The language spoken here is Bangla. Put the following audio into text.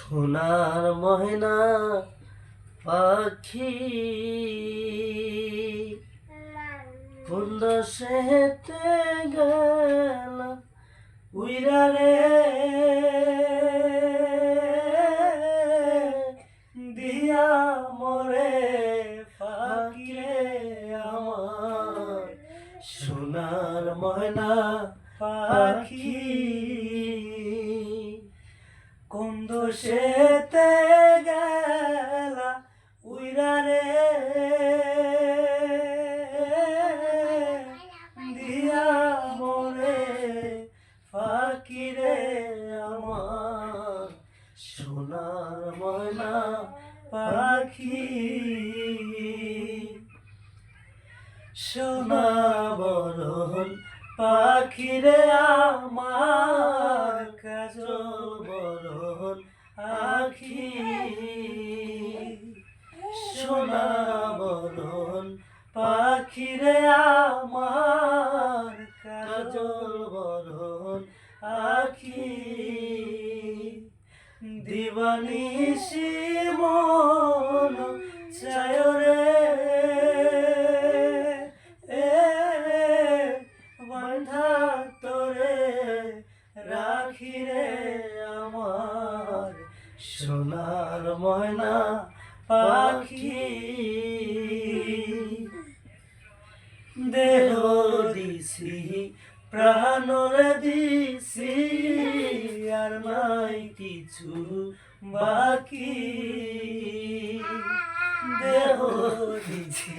সোনার ময়না পাখি কোন দেশেতে গেল উইরা রে দিয়া মরে পাখি রে আমার সোনার ময়না পাখি কোন দেশেতে গেলা উইরা রে দিয়া মরে পাখি রে আমার সোনার ময়না পাখি সোনা বরণ পাখি রে আমার কাজল বরণ আখি সোনা বরণ পাখি রে আমার কাজল বরণ আখি দিবানিশি মন চায় রে বান্ধা তোরে রাখি রে আমার সোনার ময়না পাখি দেহ দিছি প্রাণরে দিছি আর নাই কিছু বাকি দেহ দিছি